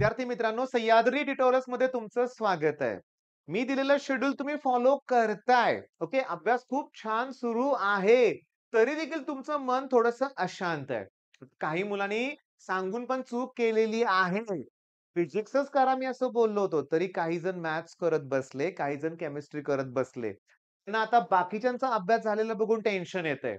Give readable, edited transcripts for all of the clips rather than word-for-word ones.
विद्यार्थी मित्रांनो, सह्याद्री ट्युटोरियल्स मध्ये तुमचं स्वागत आहे. मी दिलेलं शेड्यूल तुम्ही फॉलो करताय. ओके. अभ्यास खूप छान सुरू आहे. तरी देखील तुमचं मन थोडंसं अशांत आहे. काही मुलांनी सांगून पण चूक केलेली आहे. फिजिक्सच करा मी असं बोललो होतो. तरी काही जण मॅथ्स करत बसले, काही जण केमिस्ट्री करत बसले. त्यांना आता बाकीच्यांचा अभ्यास झालेला बघून टेन्शन येतंय.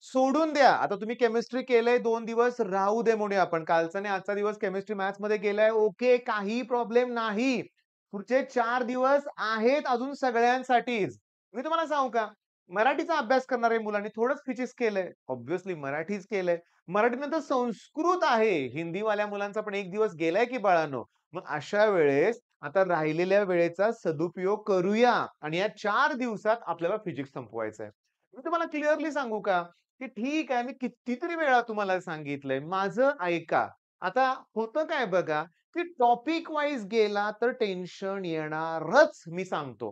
सोडून द्या. आता तुम्ही केमिस्ट्री केलंय 2 दिवस राहू दे म्हणूया आपण. कालचा आणि आजचा दिवस केमिस्ट्री मॅथ्समध्ये गेलाय. ओके, काही प्रॉब्लेम नाही. पुढचे 4 दिवस आहेत अजून सगळ्यांसाठीच. मी तुम्हाला सांगू का? मराठीचा अभ्यास करणाऱ्या मुलांनी थोडंच फिजिक्स केलंय. ऑब्व्हियसली मराठीच केलंय. मराठीनंतर संस्कृत आहे. हिंदीवाल्या मुलांचा पण 1 दिवस गेलाय की बाळांनो. मग अशा वेळेस आता राहिलेल्या वेळेचा सदुपयोग करूया आणि या 4 दिवसात आपल्याला फिजिक्स संपवायचं आहे. मी तुम्हाला क्लिअरली सांगू का, की ठीक आहे, मी कितीतरी वेळा तुम्हाला सांगितलंय, माझं ऐका. आता होतं काय बघा, की टॉपिक वाईज गेला तर टेन्शन येणारच मी सांगतो.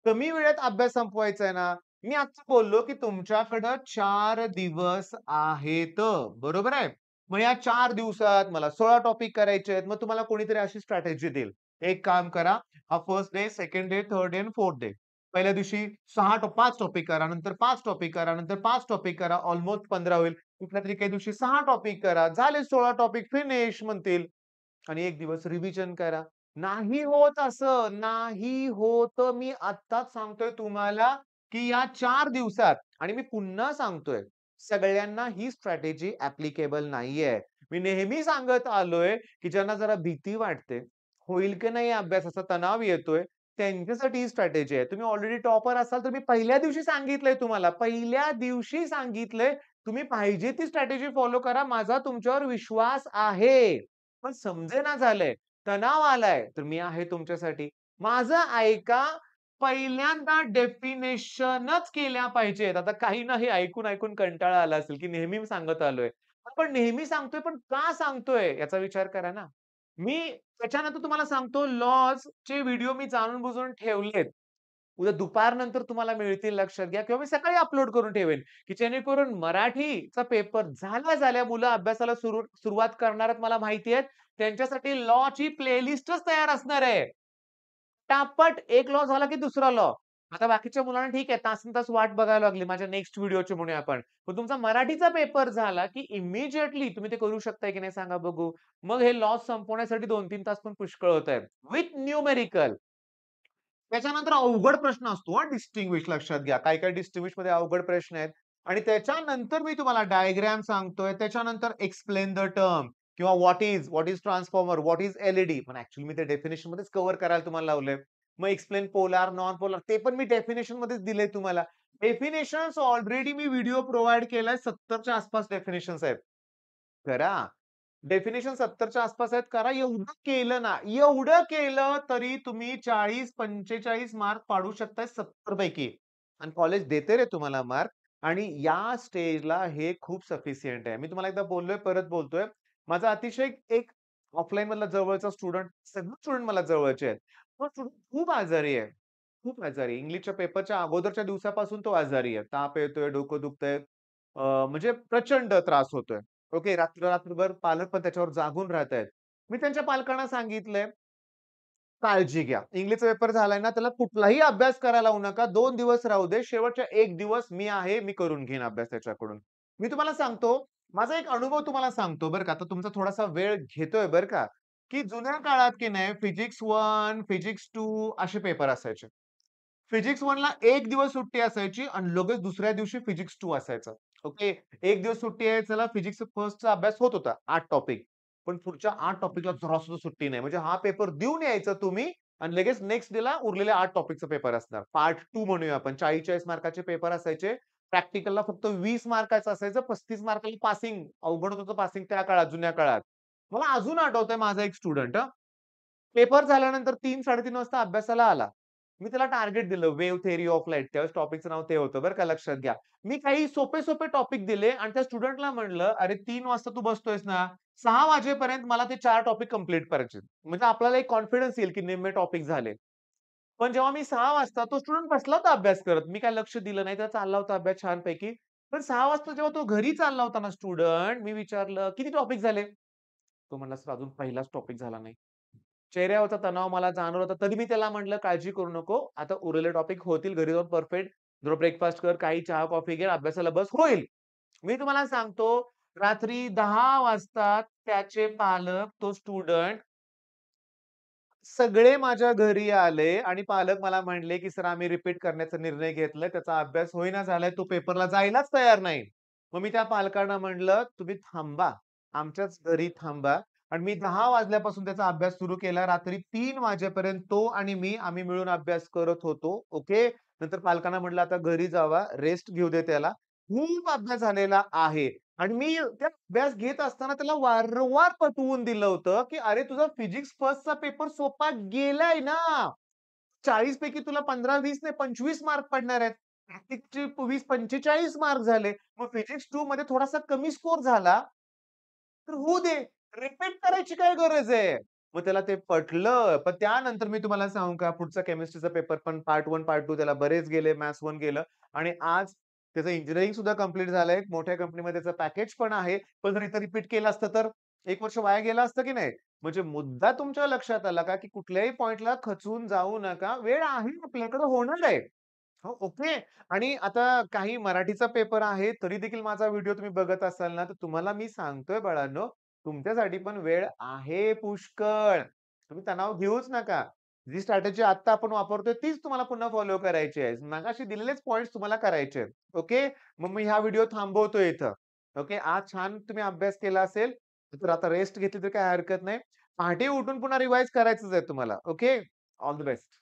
कमी वेळेत अभ्यास संपवायचा आहे ना, मी आजचं बोललो, की तुमच्याकडं 4 दिवस आहेत. बरोबर आहे? मग या 4 दिवसात मला 16 टॉपिक करायचे आहेत. मग तुम्हाला कोणीतरी अशी स्ट्रॅटेजी देईल. एक काम करा, हा first day, second day, third day आणि फोर्थ डे. पहिल्या दिवशी 5 टॉपिक करा, नंतर 5 टॉपिक करा, नंतर 5 टॉपिक करा. ऑलमोस्ट 15 होईल. कुठल्यातरी काही दिवशी 6 टॉपिक करा. झाले 16 टॉपिक फिनिश म्हणतील. आणि एक दिवस रिव्हिजन करा. नाही होत असं, नाही होत. मी आत्ताच सांगतोय तुम्हाला, की या 4 दिवसात आणि मी पुन्हा सांगतोय, सगळ्यांना ही स्ट्रॅटेजी ॲप्लिकेबल नाहीये. मी नेहमी सांगत आलोय, की ज्यांना जरा भीती वाटते, होईल की नाही अभ्यासाचा तणाव येतोय, त्यांच्यासाठी ही स्ट्रॅटेजी आहे. तुम्ही ऑलरेडी टॉपर असाल, तर मी पहिल्या दिवशी सांगितलंय तुम्हाला. पहिल्या दिवशी सांगितलंय, तुम्ही पाहिजे ती स्ट्रॅटेजी फॉलो करा. माझा तुमच्यावर विश्वास आहे. पण समजेना झालंय, तणाव आलाय, तर मी आहे तुमच्यासाठी. माझं ऐका, पहिल्यांदा डेफिनेशनच केल्या पाहिजेत. आता काहींना हे ऐकून कंटाळा आला असेल, की नेहमी मी सांगत आलोय. आपण नेहमी सांगतोय, पण का सांगतोय याचा विचार करा ना. मी त्याच्यानंतर तुम्हाला सांगतो लॉजचे व्हिडिओ मी जाणून-बुजून ठेवलेत. उद्या दुपारनंतर तुम्हाला मिळतील लक्षात घ्या किंवा मी सकाळी अपलोड करून ठेवेन, की जेणेकरून मराठीचा पेपर झाल्या मुलं अभ्यासाला सुरुवात करणार आहेत मला माहिती आहे. त्यांच्यासाठी लॉची प्लेलिस्टच तयार असणार आहे. पटापट एक लॉ झाला की दुसरा लॉ. आता बाकीच्या मुलांना ठीक आहे तासंतास वाट बघायला लागली माझ्या नेक्स्ट व्हिडिओची म्हणूया आपण. पण तुमचा मराठीचा पेपर झाला की इमिडिएटली तुम्ही ते करू शकताय की नाही सांगा बघू. मग हे लॉस संपवण्यासाठी 2-3 तास पण पुष्कळ होतायत. With numerical. त्याच्यानंतर अवघड प्रश्न असतो हां, डिस्टिंग्विश लक्षात घ्या. काही-काही डिस्टिंग्विशमध्ये अवघड प्रश्न आहेत आणि त्याच्यानंतर मी तुम्हाला डायग्राम सांगतोय. त्याच्यानंतर एक्सप्लेन द टर्म किंवा what is transformer, what is L पण ॲक्चुअली मी ते डेफिनिशनमध्येच कव्हर करायला तुम्हाला लावलंय. मग एक्सप्लेन पोलार, नॉन पोलार ते पण मी डेफिनिशनमध्येच दिलंय तुम्हाला. डेफिनिशन्स ऑलरेडी मी व्हिडिओ प्रोव्हाईड केलाय 70च्या आसपास डेफिनिशन्स आहेत. करा. डेफिनिशन 70च्या आसपास आहेत. करा. एवढं केलं ना, एवढं केलं तरी तुम्ही 40-45 मार्क पाडू शकताय 70 पैकी. आणि कॉलेज देते रे तुम्हाला मार्क आणि या स्टेजला हे खूप सफिशियंट आहे. मी तुम्हाला एकदा बोललोय, परत बोलतोय. माझा अतिशय एक ऑफलाईन मधला जवळचा स्टुडंट, सगळे स्टुडंट मला जवळचे आहेत. तो स्टुडंट खूप आजारी आहे. खूप आजारी आहे. इंग्लिशच्या पेपरच्या अगोदरच्या दिवसापासून तो आजारी आहे. ताप येतोय, डोकं दुखतंय. म्हणजे प्रचंड त्रास होतोय. ओके. रात्रभर पालक पण त्याच्यावर जागून राहतायत. मी त्यांच्या पालकांना सांगितलंय, काळजी घ्या. इंग्लिशचा पेपर झालाय ना, त्याला कुठलाही अभ्यास करायला लावू नका. 2 दिवस राहू दे. शेवटच्या 1 दिवस मी आहे, मी करून घेईन अभ्यास त्याच्याकडून. मी तुम्हाला सांगतो, माझा एक अनुभव तुम्हाला सांगतो बरं का. आता तुमचा थोडासा वेळ घेतोय बरं का, की जुन्या काळात की नाही फिजिक्स 1, फिजिक्स 2 असे पेपर असायचे. फिजिक्स 1 ला 1 दिवस सुट्टी असायची आणि लगेच दुसऱ्या दिवशी फिजिक्स 2 असायचं. ओके. 1 दिवस सुट्टी आहे, चला फिजिक्स फर्स्टचा अभ्यास होत होता 8 टॉपिक. पण पुढच्या 8 टॉपिकला जरासुद्धा सुट्टी नाही. म्हणजे हा पेपर देऊन यायचा तुम्ही आणि लगेच नेक्स्ट डेला उरलेल्या 8 टॉपिकचा पेपर असणार. पार्ट 2 म्हणूया आपण. 40-40 मार्काचे पेपर असायचे. प्रॅक्टिकलला फक्त 20 मार्काचं असायचं. 35 मार्काला पासिंग. अवघड होतं पासिंग त्या काळात, जुन्या काळात. मला अजून आठवतंय माझा एक स्टुडंट पेपर झाल्यानंतर 3-3:30 वाजता अभ्यासाला आला. मी त्याला टार्गेट दिलं वेव्ह थिअरी ऑफ लाईट. त्यावेळेस टॉपिकचं नाव ते होतं बरं का लक्षात घ्या. मी काही सोपे-सोपे टॉपिक दिले आणि त्या स्टुडंटला म्हणलं, "अरे 3 वाजता तू बसतोयस ना, 6 वाजेपर्यंत मला ते 4 टॉपिक कंप्लीट करायचे." म्हणजे आपल्याला एक कॉन्फिडन्स येईल की निम्मे टॉपिक झाले. पण जेव्हा मी 6 वाजता तो स्टुडंट बसला होता अभ्यास करत. मी काही लक्ष दिलं नाही. त्याचा चालला होता अभ्यास छानपैकी. पण 6 वाजता जेव्हा तो घरी चालला होता ना स्टुडंट, मी विचारलं, "किती टॉपिक झाले?" तो म्हणला, "सर अजून पहिलाच टॉपिक झाला नाही." चेहऱ्यावरचा तणाव मला जाणवला होता. तरी मी त्याला म्हटलं, "काळजी करू नको. आता उरलेले टॉपिक होतील. घरी जाऊन परफेक्ट थोडं ब्रेकफास्ट कर, काही चहा, कॉफी घे, अभ्यासाला बस, होईल." मी तुम्हाला सांगतो, रात्री 10 वाजता त्याचे पालक, तो स्टुडंट सगळे माझ्या घरी आले आणि पालक मला म्हणले, की "सर आम्ही रिपीट करण्याचा निर्णय घेतलाय. त्याचा अभ्यास होईना झालाय. तो पेपरला जायलाच तयार नाही." मग मी त्या पालकांना म्हटलं, "तुम्ही थांबा. आमच्याच घरी थांबा." आणि मी 10 वाजल्यापासून त्याचा अभ्यास सुरू केला. रात्री 3 वाजेपर्यंत तो आणि मी आम्ही मिळून अभ्यास करत होतो. ओके. नंतर पालकांना म्हटलं, "आता घरी जावा. रेस्ट घेऊ दे त्याला." खूप अभ्यास झालेला आहे. आणि मी त्या अभ्यास घेत असताना त्याला वारंवार पटवून दिलं होतं, की "अरे तुझा फिजिक्स फर्स्टचा पेपर सोपा गेलाय ना. 40 पैकी तुला 15-20 नाही 25 मार्क पडणार आहेत. प्रॅक्टिसचे 20-45 मार्क झाले. मग फिजिक्स 2 मध्ये थोडासा कमी स्कोर झाला, तर होऊ दे. रिपीट करायची काय गरज आहे?" मग त्याला ते पटलं. पण त्यानंतर मी तुम्हाला सांगू का पुढचा केमिस्ट्रीचा पेपर पण पार्ट 1, पार्ट 2 त्याला बरेच गेले. मॅथ्स 1 गेलं आणि आज त्याचं इंजिनिअरिंग सुद्धा कंप्लीट झालंय. मोठ्या कंपनीमध्ये त्याचं पॅकेज पण आहे. पण जर इथं रिपीट केलं असतं तर 1 वर्ष वाया गेलं असतं की नाही? म्हणजे मुद्दा तुमच्या लक्षात आला का, की कुठल्याही पॉइंटला खचून जाऊ नका. वेळ आहे आपल्याकडे होणार आहे. हो, ओके. आणि आता काही मराठीचा पेपर आहे, तरी देखील माझा व्हिडिओ तुम्ही बघत असाल ना, तर तुम्हाला मी सांगतोय बाळांनो, तुमच्यासाठी पण वेळ आहे पुष्कळ. तुम्ही तणाव घेऊच नका. जी स्ट्रॅटेजी आत्ता आपण वापरतोय तीच तुम्हाला पुन्हा फॉलो करायची आहे. मगाशी दिलेलेच पॉइंट्स तुम्हाला करायचे आहेत. ओके. मग मी हा व्हिडिओ थांबवतोय इथं. ओके. आज छान तुम्ही अभ्यास केला असेल, तर आता रेस्ट घेतली तर काही हरकत नाही. पहाटे उठून पुन्हा रिवाईज करायचंच आहे तुम्हाला. ओके. All the best.